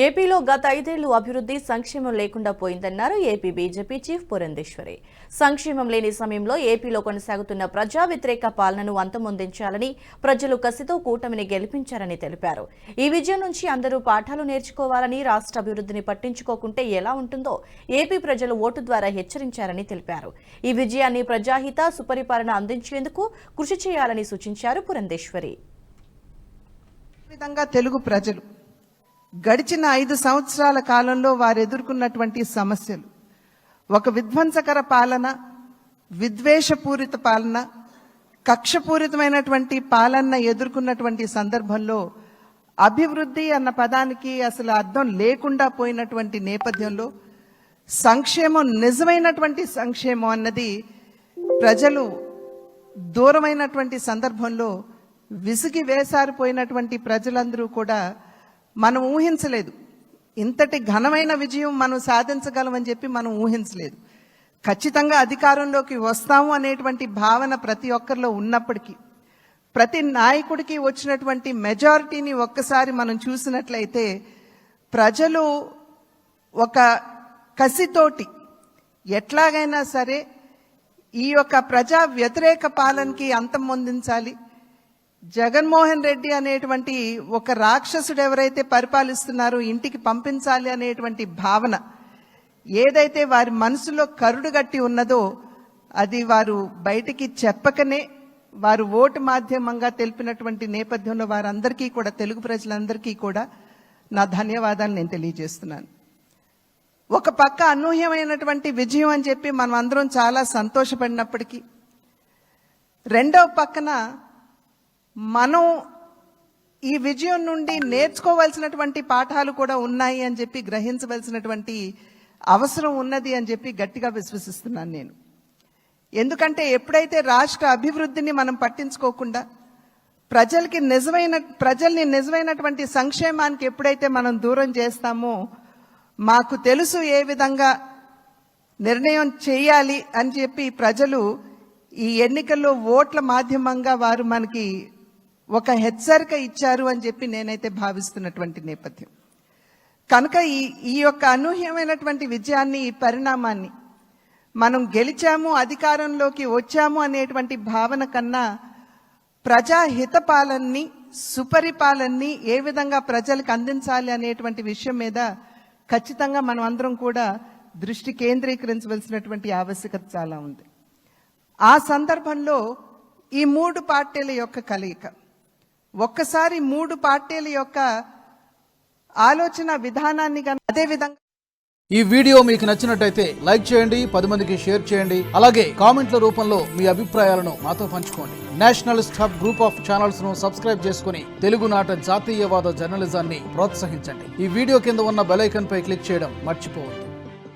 ఏపీలో గత 5 ఏళ్లు అభివృద్ధి సంక్షేమం లేకుండా పోయిందన్నారు ఏపీ బీజేపీ చీఫ్ పురంధేశ్వరి. సంక్షేమం లేని సమయంలో ఏపీలో కొనసాగుతున్న ప్రజా వ్యతిరేక పాలనను అంతమొందించాలని ప్రజలు కసితో కూటమిని గెలిపించారని తెలిపారు. ఈ విజయం నుంచి అందరూ పాఠాలు నేర్చుకోవాలని, రాష్ట్ర అభివృద్ధిని పట్టించుకోకుంటే ఎలా ఉంటుందో ఏపీ ప్రజలు ఓటు ద్వారా హెచ్చరించారని తెలిపారు. ఈ విజయాన్ని ప్రజాహిత సుపరిపాలన అందించేందుకు కృషి చేయాలని సూచించారు పురంధేశ్వరి. తెలుగు ప్రజలు గడిచిన 5 సంవత్సరాల కాలంలో వారు ఎదుర్కొన్నటువంటి సమస్యలు, ఒక విధ్వంసకర పాలన, విద్వేషపూరిత పాలన, కక్షపూరితమైనటువంటి పాలన ఎదుర్కొన్నటువంటి సందర్భంలో అభివృద్ధి అన్న పదానికి అసలు అర్థం లేకుండా పోయినటువంటి నేపథ్యంలో సంక్షేమం, నిజమైనటువంటి సంక్షేమం అన్నది ప్రజలు దూరమైనటువంటి సందర్భంలో విసిగి వేసారిపోయినటువంటి ప్రజలందరూ కూడా మనం ఊహించలేదు. ఇంతటి ఘనమైన విజయం మనం సాధించగలమని చెప్పి మనం ఊహించలేదు. ఖచ్చితంగా అధికారంలోకి వస్తాము అనేటువంటి భావన ప్రతి ఒక్కరిలో ఉన్నప్పటికీ, ప్రతి నాయకుడికి వచ్చినటువంటి మెజారిటీని ఒక్కసారి మనం చూసినట్లయితే ప్రజలు ఒక కసితోటి ఎట్లాగైనా సరే ఈ యొక్క ప్రజా వ్యతిరేక పాలనకి అంతం పొందించాలి, జగన్మోహన్ రెడ్డి అనేటువంటి ఒక రాక్షసుడు ఎవరైతే పరిపాలిస్తున్నారో ఇంటికి పంపించాలి అనేటువంటి భావన ఏదైతే వారి మనసులో కరుడుగట్టి ఉన్నదో అది వారు బయటికి చెప్పకనే వారు ఓటు మాధ్యమంగా తెలిపినటువంటి నేపథ్యంలో వారందరికీ కూడా, తెలుగు ప్రజలందరికీ కూడా నా ధన్యవాదాలు నేను తెలియజేస్తున్నాను. ఒక పక్క అనూహ్యమైనటువంటి విజయం అని చెప్పి మనం అందరం చాలా సంతోషపడినప్పటికీ, రెండవ పక్కన మనం ఈ విజయం నుండి నేర్చుకోవాల్సినటువంటి పాఠాలు కూడా ఉన్నాయి అని చెప్పి గ్రహించవలసినటువంటి అవసరం ఉన్నది అని చెప్పి గట్టిగా విశ్వసిస్తున్నాను నేను. ఎందుకంటే ఎప్పుడైతే రాష్ట్ర అభివృద్ధిని మనం పట్టించుకోకుండా ప్రజల్ని నిజమైనటువంటి సంక్షేమానికి ఎప్పుడైతే మనం దూరం చేస్తామో, మాకు తెలుసు ఏ విధంగా నిర్ణయం చేయాలి అని చెప్పి ప్రజలు ఈ ఎన్నికల్లో ఓట్ల మాధ్యమంగా వారు మనకి ఒక హెచ్చరిక ఇచ్చారు అని చెప్పి నేనైతే భావిస్తున్నటువంటి నేపథ్యం కనుక ఈ యొక్క అనూహ్యమైనటువంటి విజయాన్ని, ఈ పరిణామాన్ని మనం గెలిచాము, అధికారంలోకి వచ్చాము అనేటువంటి భావన కన్నా ప్రజాహిత పాలనని, సుపరిపాలనని ఏ విధంగా ప్రజలకు అందించాలి అనేటువంటి విషయం మీద ఖచ్చితంగా మనం అందరం కూడా దృష్టి కేంద్రీకరించవలసినటువంటి ఆవశ్యకత చాలా ఉంది. ఆ సందర్భంలో ఈ 3 పార్టీల యొక్క కలయిక, ఒక్కసారి 3 పార్టీల యొక్క ఆలోచన విధానాన్ని అదే విధంగా. ఈ వీడియో మీకు నచ్చినట్టయితే లైక్ చేయండి, 10 మందికి షేర్ చేయండి. అలాగే కామెంట్ల రూపంలో మీ అభిప్రాయాలను మాతో పంచుకోండి. Nationalist hub group of channels ను సబ్స్క్రైబ్ చేసుకుని తెలుగునాట జాతీయవాద జర్నలిజాన్ని ప్రోత్సహించండి. ఈ వీడియో కింద ఉన్న బెల్ ఐకాన్ పై క్లిక్ చేయడం మర్చిపోవద్దు.